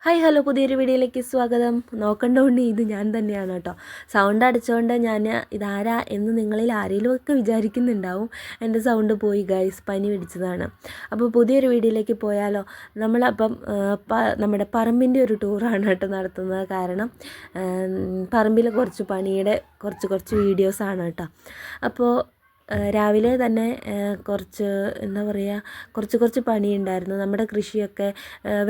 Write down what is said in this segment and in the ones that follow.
Hi hello പുതിയൊരു വീഡിയോയിലേക്ക് സ്വാഗതം. നോക്കണ്ട ഇത് ഞാൻ തന്നെയാണ് കേട്ടോ. സൗണ്ട് അടിച്ചുകൊണ്ട് ഞാൻ ഇതാരാ എന്ന് നിങ്ങളിൽ ആരെങ്കിലുമൊക്കെ വിചാരിക്കുന്നുണ്ടാവും. എൻ്റെ സൗണ്ട് പോയി ഗൈസ്, പനി പിടിച്ചതാണ്. അപ്പോൾ പുതിയൊരു വീഡിയോയിലേക്ക് പോയാലോ. നമ്മളപ്പം നമ്മുടെ പറമ്പിൻ്റെ ഒരു ടൂറാണ് കേട്ടോ നടത്തുന്നത്. കാരണം പറമ്പിൽ കുറച്ച് പണിയുടെ കുറച്ച് വീഡിയോസാണ് കേട്ടോ. അപ്പോൾ രാവിലെ തന്നെ കുറച്ച് എന്താ പറയുക, കുറച്ച് പണിയുണ്ടായിരുന്നു. നമ്മുടെ കൃഷിയൊക്കെ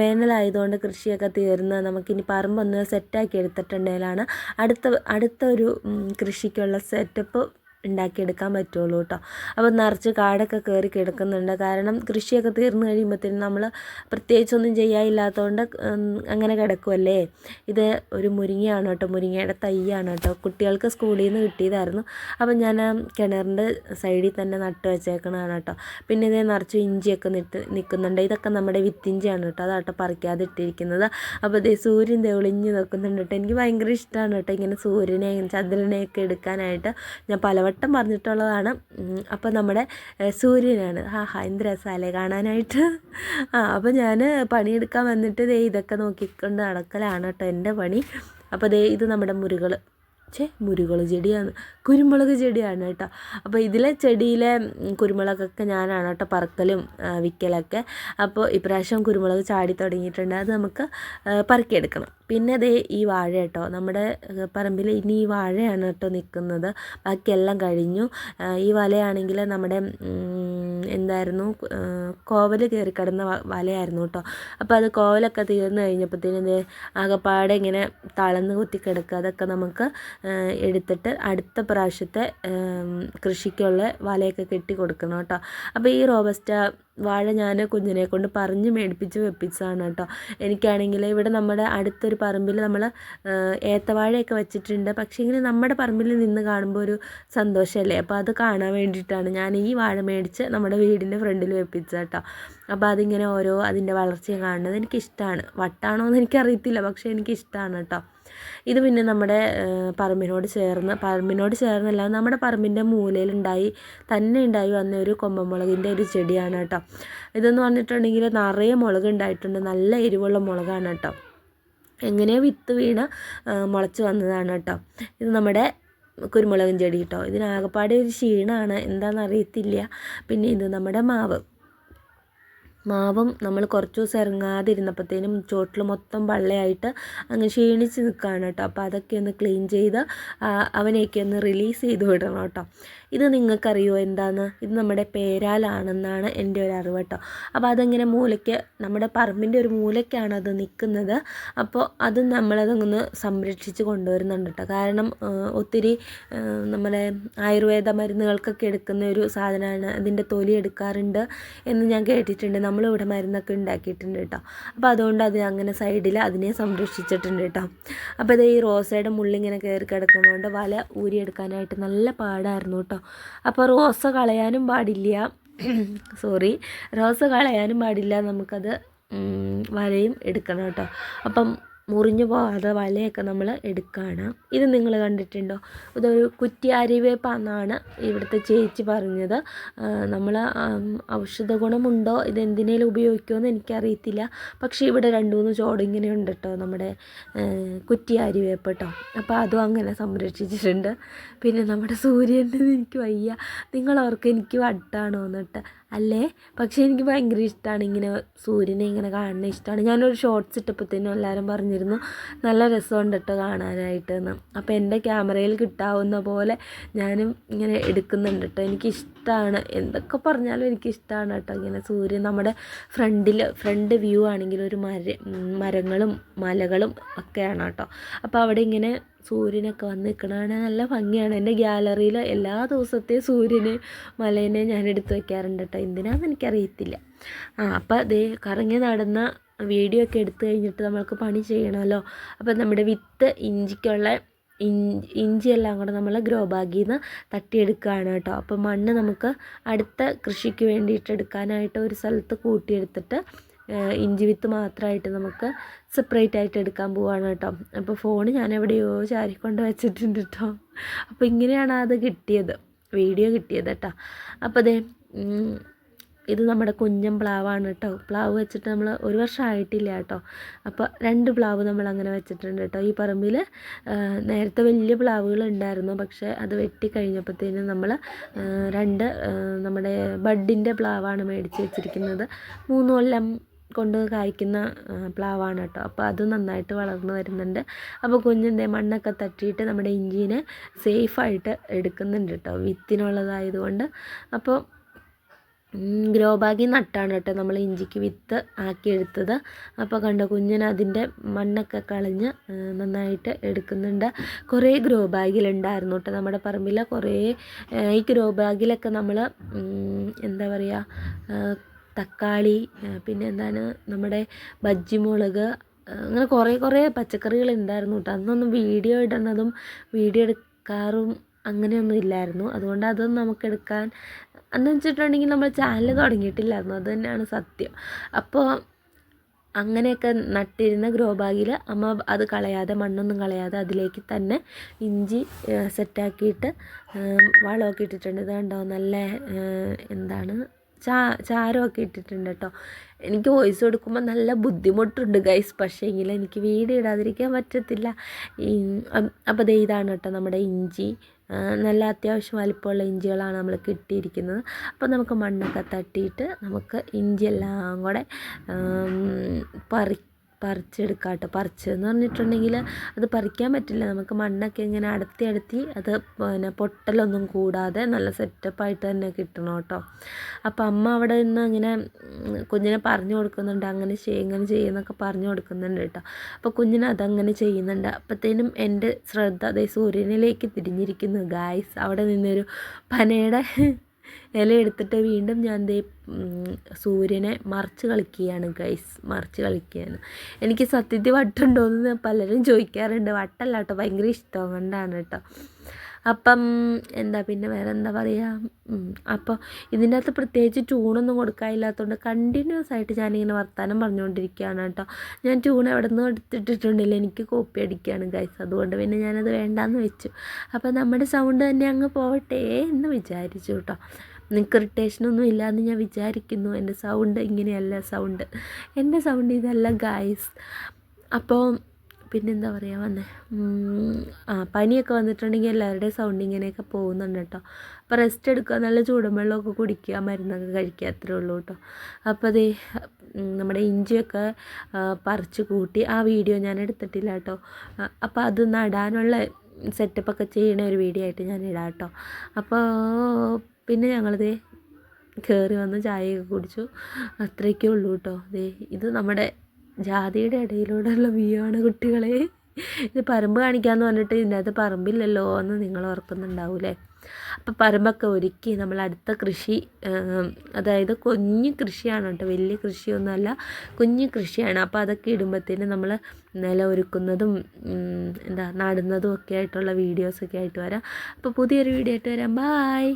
വേനലായതുകൊണ്ട് കൃഷിയൊക്കെ തീർന്ന് നമുക്കിനി പറമ്പൊന്ന് സെറ്റാക്കി എടുത്തിട്ടുണ്ടെങ്കിലാണ് അടുത്തൊരു കൃഷിക്കുള്ള സെറ്റപ്പ് ഉണ്ടാക്കിയെടുക്കാൻ പറ്റുള്ളൂ കേട്ടോ. അപ്പോൾ നിറച്ച് കാടൊക്കെ കയറി കിടക്കുന്നുണ്ട്. കാരണം കൃഷിയൊക്കെ തീർന്നു കഴിയുമ്പോഴത്തേനും നമ്മൾ പ്രത്യേകിച്ചൊന്നും ചെയ്യാനില്ലാത്തതുകൊണ്ട് അങ്ങനെ കിടക്കുമല്ലേ. ഇത് ഒരു മുരിങ്ങയാണ് കേട്ടോ, മുരിങ്ങയുടെ തൈയാണ് കേട്ടോ. കുട്ടികൾക്ക് സ്കൂളിൽ നിന്ന് കിട്ടിയതായിരുന്നു. അപ്പോൾ ഞാൻ കിണറിൻ്റെ സൈഡിൽ തന്നെ നട്ട് വെച്ചേക്കണതാണ് കേട്ടോ. പിന്നെ ഇതേ നിറച്ച് ഇഞ്ചിയൊക്കെ നിൽക്കുന്നുണ്ട്. ഇതൊക്കെ നമ്മുടെ വിത്തിഞ്ചിയാണ് കേട്ടോ, അതാട്ടോ പറിക്കാതെ ഇട്ടിരിക്കുന്നത്. അപ്പോൾ ഇതേ സൂര്യൻ തെളിഞ്ഞ് നിൽക്കുന്നുണ്ട് കേട്ടോ. എനിക്ക് ഭയങ്കര ഇഷ്ടമാണ് കേട്ടോ ഇങ്ങനെ സൂര്യനെയും ചന്ദ്രനെയൊക്കെ എടുക്കാനായിട്ട്. ഞാൻ പലവട്ടം പറഞ്ഞിട്ടുള്ളതാണ്. അപ്പോൾ നമ്മുടെ സൂര്യനാണ്. എന്ത് രസമല്ലേ കാണാനായിട്ട്. അപ്പോൾ ഞാൻ പണിയെടുക്കാൻ വന്നിട്ട് ഇതൊക്കെ നോക്കിക്കൊണ്ട് നടക്കലാണ് കേട്ടോ എൻ്റെ പണി. അപ്പോൾ ഇത് നമ്മുടെ മുരുകൾ ചെടിയാണ്, കുരുമുളക് ചെടിയാണ് കേട്ടോ. അപ്പോൾ ഇതിലെ ചെടിയിലെ കുരുമുളകൊക്കെ ഞാനാണ് കേട്ടോ പറക്കലും വിൽക്കലൊക്കെ. അപ്പോൾ ഇപ്രാവശ്യം കുരുമുളക് ചാടി തുടങ്ങിയിട്ടുണ്ട്, അത് നമുക്ക് പറക്കിയെടുക്കണം. പിന്നെ ഈ വാഴ കേട്ടോ, നമ്മുടെ പറമ്പിൽ ഇനി ഈ വാഴയാണ് കേട്ടോ നിൽക്കുന്നത്. ബാക്കിയെല്ലാം കഴിഞ്ഞു. ഈ വലയാണെങ്കിൽ നമ്മുടെ എന്തായിരുന്നു, കോവൽ കയറി കിടന്ന വലയായിരുന്നു കേട്ടോ. അപ്പോൾ അത് കോവലൊക്കെ തീർന്നു കഴിഞ്ഞപ്പോഴത്തേനും ആകെപ്പാടെ ഇങ്ങനെ തളർന്ന് കുത്തി കിടക്കുക. അതൊക്കെ നമുക്ക് എടുത്തിട്ട് അടുത്ത പ്രാവശ്യത്തെ കൃഷിക്കുള്ള വലയൊക്കെ കെട്ടി കൊടുക്കണം കേട്ടോ. അപ്പോൾ ഈ റോബസ്റ്റ വാഴ ഞാൻ കുഞ്ഞിനെ കൊണ്ട് പറഞ്ഞ് മേടിപ്പിച്ച് വെപ്പിച്ചതാണ് കേട്ടോ. എനിക്കാണെങ്കിൽ ഇവിടെ നമ്മുടെ അടുത്തൊരു പറമ്പിൽ നമ്മൾ ഏത്തവാഴയൊക്കെ വെച്ചിട്ടുണ്ട്. പക്ഷേ ഇങ്ങനെ നമ്മുടെ പറമ്പിൽ നിന്ന് കാണുമ്പോൾ ഒരു സന്തോഷമല്ലേ. അപ്പോൾ അത് കാണാൻ വേണ്ടിയിട്ടാണ് ഞാൻ ഈ വാഴ മേടിച്ച് നമ്മുടെ വീടിൻ്റെ ഫ്രണ്ടിൽ വെപ്പിച്ചത് കേട്ടോ. അപ്പോൾ അതിങ്ങനെ അതിൻ്റെ വളർച്ചയും കാണുന്നത് എനിക്കിഷ്ടമാണ്. വട്ടാണോ എന്ന് എനിക്കറിയത്തില്ല, പക്ഷേ എനിക്കിഷ്ടമാണ് കേട്ടോ. ഇത് പിന്നെ നമ്മുടെ പറമ്പിനോട് ചേർന്നല്ല, നമ്മുടെ പറമ്പിൻ്റെ മൂലയിൽ തന്നെ ഉണ്ടായി വന്ന ഒരു കൊമ്പമുളകിൻ്റെ ഒരു ചെടിയാണ് കേട്ടോ. ഇതെന്ന് പറഞ്ഞിട്ടുണ്ടെങ്കിൽ നിറയെ മുളക് ഉണ്ടായിട്ടുണ്ട്. നല്ല എരിവുള്ള മുളകാണ് കേട്ടോ. എങ്ങനെയോ വിത്ത് വീണ് മുളച്ച് വന്നതാണ് കേട്ടോ. ഇത് നമ്മുടെ കുരുമുളകിൻ ചെടി കേട്ടോ. ഇതിനാകപ്പാടെ ഒരു ക്ഷീണമാണ്, എന്താണെന്നറിയത്തില്ല. പിന്നെ ഇത് നമ്മുടെ മാവും നമ്മൾ കുറച്ച് ദിവസം ഇറങ്ങാതിരുന്നപ്പോഴത്തേനും ചോട്ടിൽ മൊത്തം വള്ളയായിട്ട് അങ്ങ് ക്ഷീണിച്ച് നിൽക്കുകയാണ് കേട്ടോ. അപ്പോൾ അതൊക്കെ ഒന്ന് ക്ലീൻ ചെയ്ത് അവനെയൊക്കെ ഒന്ന് റിലീസ് ചെയ്ത് വിടണം കേട്ടോ. ഇത് നിങ്ങൾക്കറിയുമോ എന്താണെന്ന്? ഇത് നമ്മുടെ പേരാലാണെന്നാണ് എൻ്റെ ഒരു അറിവ് കേട്ടോ. അപ്പോൾ അതങ്ങനെ നമ്മുടെ പറമ്പിൻ്റെ ഒരു മൂലയ്ക്കാണ് അത് നിൽക്കുന്നത്. അപ്പോൾ അത് നമ്മളതൊന്ന് സംരക്ഷിച്ച് കൊണ്ടുവരുന്നുണ്ട് കേട്ടോ. കാരണം ഒത്തിരി നമ്മളെ ആയുർവേദ മരുന്നുകൾക്കൊക്കെ എടുക്കുന്ന ഒരു സാധനമാണ്. അതിൻ്റെ തൊലി എടുക്കാറുണ്ട് എന്ന് ഞാൻ കേട്ടിട്ടുണ്ട്. നമ്മളിവിടെ മരുന്നൊക്കെ ഉണ്ടാക്കിയിട്ടുണ്ട് കേട്ടോ. അപ്പോൾ അതുകൊണ്ട് അത് അങ്ങനെ സൈഡിൽ അതിനെ സംരക്ഷിച്ചിട്ടുണ്ട് കേട്ടോ. അപ്പോൾ ഈ റോസയുടെ മുള്ളിങ്ങനെ കയറി കിടക്കുന്നതുകൊണ്ട് വല ഊരിയെടുക്കാനായിട്ട് നല്ല പാടായിരുന്നു കേട്ടോ. അപ്പോൾ റോസ കളയാനും പാടില്ല, നമുക്കത് വലയും എടുക്കണം കേട്ടോ. അപ്പം മുറിഞ്ഞു പോകാതെ വലയൊക്കെ നമ്മൾ എടുക്കുകയാണ്. ഇത് നിങ്ങൾ കണ്ടിട്ടുണ്ടോ? ഇതൊരു കുറ്റി അരിവേപ്പാണെന്നാണ് ഇവിടുത്തെ ചേച്ചി പറഞ്ഞത്. നമ്മൾ ഔഷധ ഗുണമുണ്ടോ, ഇതെന്തിനേലും ഉപയോഗിക്കുമോ എനിക്കറിയത്തില്ല. പക്ഷേ ഇവിടെ 2-3 ചോട് ഇങ്ങനെ ഉണ്ട് കേട്ടോ, നമ്മുടെ കുറ്റി അരിവേപ്പ് കേട്ടോ. അപ്പോൾ അതും അങ്ങനെ സംരക്ഷിച്ചിട്ടുണ്ട്. പിന്നെ നമ്മുടെ സൂര്യൻ്റെ എനിക്ക് വയ്യ, നിങ്ങളവർക്ക് എനിക്ക് വട്ടാണോ എന്നിട്ട് അല്ലേ. പക്ഷേ എനിക്ക് ഭയങ്കര ഇഷ്ടമാണ് ഇങ്ങനെ സൂര്യനെ ഇങ്ങനെ കാണുന്നത് ഇഷ്ടമാണ്. ഞാനൊരു ഷോർട്ട്സ് ഇട്ടപ്പോഴത്തേനും എല്ലാവരും പറഞ്ഞിരുന്നു നല്ല രസമുണ്ട് കേട്ടോ കാണാനായിട്ട് എന്ന്. അപ്പോൾ എൻ്റെ ക്യാമറയിൽ കിട്ടാവുന്ന പോലെ ഞാനും ഇങ്ങനെ എടുക്കുന്നുണ്ട് കേട്ടോ. എനിക്കിഷ്ടമാണ്, എന്തൊക്കെ പറഞ്ഞാലും എനിക്കിഷ്ടമാണ് കേട്ടോ ഇങ്ങനെ സൂര്യൻ. നമ്മുടെ ഫ്രണ്ട് വ്യൂ ആണെങ്കിൽ ഒരു മരങ്ങളും മലകളും ഒക്കെയാണ് കേട്ടോ. അപ്പോൾ അവിടെ ഇങ്ങനെ സൂര്യനൊക്കെ വന്ന് നിൽക്കണതാണ്, നല്ല ഭംഗിയാണ്. എൻ്റെ ഗ്യാലറിയിൽ എല്ലാ ദിവസത്തെയും സൂര്യന് മലേനെ ഞാൻ എടുത്ത് വയ്ക്കാറുണ്ട് കേട്ടോ. എന്തിനാണെന്ന് എനിക്കറിയത്തില്ല. അപ്പോൾ കറങ്ങി നടന്ന വീഡിയോ ഒക്കെ എടുത്തു കഴിഞ്ഞിട്ട് നമ്മൾക്ക് പണി ചെയ്യണമല്ലോ. അപ്പോൾ നമ്മുടെ വിത്ത് ഇഞ്ചിയെല്ലാം കൂടെ നമ്മൾ ഗ്രോ ബാഗിൽ നിന്ന് തട്ടിയെടുക്കുകയാണ് കേട്ടോ. അപ്പോൾ മണ്ണ് നമുക്ക് അടുത്ത കൃഷിക്ക് വേണ്ടിയിട്ട് എടുക്കാനായിട്ട് ഒരു സ്ഥലത്ത് കൂട്ടിയെടുത്തിട്ട് ഇഞ്ചി വിത്ത് മാത്രമായിട്ട് നമുക്ക് സെപ്പറേറ്റ് ആയിട്ട് എടുക്കാൻ പോവാണ് കേട്ടോ. അപ്പോൾ ഫോൺ ഞാൻ എവിടെയോ ചാരിക്കൊണ്ട് വെച്ചിട്ടുണ്ട് കേട്ടോ. അപ്പോൾ ഇങ്ങനെയാണ് അത് വീഡിയോ കിട്ടിയത് കേട്ടോ. അപ്പോൾ ഇത് നമ്മുടെ കുഞ്ഞൻ പ്ലാവാണ് കേട്ടോ. പ്ലാവ് വെച്ചിട്ട് നമ്മൾ 1 വർഷം ആയിട്ടില്ല കേട്ടോ. അപ്പോൾ 2 പ്ലാവ് നമ്മളങ്ങനെ വെച്ചിട്ടുണ്ട് കേട്ടോ. ഈ പറമ്പിൽ നേരത്തെ വലിയ പ്ലാവുകൾ ഉണ്ടായിരുന്നു, പക്ഷേ അത് വെട്ടിക്കഴിഞ്ഞപ്പോഴത്തേനും നമ്മൾ 2 നമ്മുടെ ബഡിൻ്റെ പ്ലാവാണ് മേടിച്ച് വെച്ചിരിക്കുന്നത്. 3 കൊല്ലം കൊണ്ട് കായ്ക്കുന്ന പ്ലാവാണ് കേട്ടോ. അപ്പോൾ അത് നന്നായിട്ട് വളർന്നു വരുന്നുണ്ട്. അപ്പോൾ കുഞ്ഞിൻ്റെ മണ്ണൊക്കെ തട്ടിയിട്ട് നമ്മുടെ ഇഞ്ചിനെ സേഫായിട്ട് എടുക്കുന്നുണ്ട് കേട്ടോ, വിത്തിനുള്ളതായതുകൊണ്ട്. അപ്പോൾ ഗ്രോ ബാഗിൽ നട്ടാണ് കേട്ടോ നമ്മൾ ഇഞ്ചിക്ക് വിത്ത് ആക്കിയെടുത്തത്. അപ്പോൾ കണ്ടോ കുഞ്ഞിന് അതിൻ്റെ മണ്ണൊക്കെ കളഞ്ഞ് നന്നായിട്ട് എടുക്കുന്നുണ്ട്. കുറേ ഗ്രോ ബാഗിലുണ്ടായിരുന്നു കേട്ടോ നമ്മുടെ പറമ്പിൽ. കുറേ ഈ ഗ്രോ ബാഗിലൊക്കെ നമ്മൾ എന്താ പറയുക, തക്കാളി, പിന്നെ എന്താണ് നമ്മുടെ ബജ്ജിമുളക്, അങ്ങനെ കുറേ പച്ചക്കറികളുണ്ടായിരുന്നു കേട്ടോ. അന്നൊന്നും വീഡിയോ ഇടുന്നതും വീഡിയോ എടുക്കാറും അങ്ങനെയൊന്നും ഇല്ലായിരുന്നു. അതുകൊണ്ട് അതൊന്നും നമുക്കെടുക്കാൻ എന്ന് വെച്ചിട്ടുണ്ടെങ്കിൽ നമ്മൾ ചാനൽ തുടങ്ങിയിട്ടില്ലായിരുന്നു, അത് തന്നെയാണ് സത്യം. അപ്പോൾ അങ്ങനെയൊക്കെ നട്ടിരുന്ന ഗ്രോ ബാഗിൽ അമ്മ അത് കളയാതെ, മണ്ണൊന്നും കളയാതെ അതിലേക്ക് തന്നെ ഇഞ്ചി സെറ്റാക്കിയിട്ട് വളമൊക്കെ ഇട്ടിട്ടുണ്ട്. ഇത് കണ്ടോ, നല്ല എന്താണ് ചാരമൊക്കെ ഇട്ടിട്ടുണ്ട് കേട്ടോ. എനിക്ക് വോയിസ് കൊടുക്കുമ്പോൾ നല്ല ബുദ്ധിമുട്ടുണ്ട് ഗൈസ്, പക്ഷേ എങ്കിൽ എനിക്ക് വീഡിയോ ഇടാതിരിക്കാൻ പറ്റത്തില്ല. അപ്പോൾ ഇതാണ് കേട്ടോ നമ്മുടെ ഇഞ്ചി. നല്ല അത്യാവശ്യം വലിപ്പമുള്ള ഇഞ്ചികളാണ് നമ്മൾ കിട്ടിയിരിക്കുന്നത്. അപ്പോൾ നമുക്ക് മണ്ണൊക്കെ തട്ടിയിട്ട് നമുക്ക് ഇഞ്ചി എല്ലാം കൂടെ പറിച്ചെടുക്കാം കേട്ടോ. പറിച്ചെന്ന് പറഞ്ഞിട്ടുണ്ടെങ്കിൽ അത് പറിക്കാൻ പറ്റില്ല, നമുക്ക് മണ്ണൊക്കെ ഇങ്ങനെ അടത്തി അത് പിന്നെ പൊട്ടലൊന്നും കൂടാതെ നല്ല സെറ്റപ്പായിട്ട് തന്നെ കിട്ടണം കേട്ടോ. അപ്പോൾ അമ്മ അവിടെ നിന്ന് ഇങ്ങനെ കുഞ്ഞിനെ പറഞ്ഞു കൊടുക്കുന്നുണ്ട്, അങ്ങനെ ഇങ്ങനെ ചെയ്യുന്നൊക്കെ പറഞ്ഞു കൊടുക്കുന്നുണ്ട് കേട്ടോ. അപ്പോൾ കുഞ്ഞിന് അതങ്ങനെ ചെയ്യുന്നുണ്ട്. അപ്പോഴത്തേനും എൻ്റെ ശ്രദ്ധ അതേ സൂര്യനിലേക്ക് തിരിഞ്ഞിരിക്കുന്നു ഗായ്സ്. അവിടെ നിന്നൊരു പനയുടെ ഇല എടുത്തിട്ട് വീണ്ടും ഞാൻ സൂര്യനെ മറിച്ച് കളിക്കുകയാണ് ഗൈസ്, മറിച്ച് കളിക്കുകയാണ്. എനിക്ക് സത്യത്തിൽ വട്ടുണ്ടോയെന്ന് പലരും ചോദിക്കാറുണ്ട്. വട്ടല്ല കേട്ടോ, ഭയങ്കര ഇഷ്ടം കൊണ്ടാണ് കേട്ടോ. അപ്പം പിന്നെ വേറെ എന്താ പറയുക, അപ്പോൾ ഇതിൻ്റെ അകത്ത് പ്രത്യേകിച്ച് ട്യൂണൊന്നും കൊടുക്കാനില്ലാത്തതുകൊണ്ട് കണ്ടിന്യൂസ് ആയിട്ട് ഞാനിങ്ങനെ വർത്താനം പറഞ്ഞുകൊണ്ടിരിക്കുകയാണ് കേട്ടോ. ഞാൻ ട്യൂൺ എവിടെ നിന്നും എടുത്തിട്ടിട്ടുണ്ടില്ല, എനിക്ക് കോപ്പി അടിക്കുകയാണ് ഗൈസ്. അതുകൊണ്ട് പിന്നെ ഞാനത് വേണ്ടാന്ന് വെച്ചു. അപ്പോൾ നമ്മുടെ സൗണ്ട് തന്നെ അങ്ങ് പോവട്ടെ എന്ന് വിചാരിച്ചു കേട്ടോ. നിങ്ങൾക്ക് ഇറിറ്റേഷനൊന്നും ഇല്ലയെന്ന് ഞാൻ വിചാരിക്കുന്നു. എൻ്റെ സൗണ്ട് ഇങ്ങനെയല്ല, എൻ്റെ സൗണ്ട് ഇതല്ല ഗൈസ്. അപ്പോൾ പിന്നെന്താ പറയുക വന്നേ, പനിയൊക്കെ വന്നിട്ടുണ്ടെങ്കിൽ എല്ലാവരുടെയും സൗണ്ട് ഇങ്ങനെയൊക്കെ പോകുന്നുണ്ട് കേട്ടോ. അപ്പോൾ റെസ്റ്റ് എടുക്കുക, നല്ല ചൂടുവെള്ളമൊക്കെ കുടിക്കുക, മരുന്നൊക്കെ കഴിക്കുക, അത്രേ ഉള്ളൂ കേട്ടോ. അപ്പോൾ നമ്മുടെ ഇഞ്ചിയൊക്കെ പറിച്ച് കൂട്ടി ആ വീഡിയോ ഞാൻ എടുത്തിട്ടില്ല കേട്ടോ. അപ്പോൾ അത് നടാനുള്ള സെറ്റപ്പൊക്കെ ചെയ്യണ ഒരു വീഡിയോ ആയിട്ട് ഞാൻ ഇടാം കേട്ടോ. അപ്പോൾ പിന്നെ ഞങ്ങളിത് കയറി വന്ന് ചായയൊക്കെ കുടിച്ചു, അത്രയൊക്കെ ഉള്ളൂ കേട്ടോ. ഇത് നമ്മുടെ ജാതിയുടെ ഇടയിലൂടെയുള്ള വ്യൂ ആണ് കുട്ടികളെ. ഇത് പറമ്പ് കാണിക്കാമെന്ന് പറഞ്ഞിട്ട് ഇതിനകത്ത് പറമ്പില്ലല്ലോ എന്ന് നിങ്ങൾ ഓർക്കുന്നുണ്ടാവൂലേ. അപ്പോൾ പറമ്പൊക്കെ ഒരുക്കി നമ്മൾ അടുത്ത കൃഷി, അതായത് കുഞ്ഞു കൃഷിയാണ് കേട്ടോ, വലിയ കൃഷിയൊന്നുമല്ല, കുഞ്ഞു കൃഷിയാണ്. അപ്പോൾ അതൊക്കെ ഇടുമ്പോഴത്തേനും നമ്മൾ നിലം ഒരുക്കുന്നതും നടുന്നതും ഒക്കെ ആയിട്ടുള്ള വീഡിയോസൊക്കെ ആയിട്ട് വരാം. അപ്പോൾ പുതിയൊരു വീഡിയോ ആയിട്ട് വരാം. ബായ്.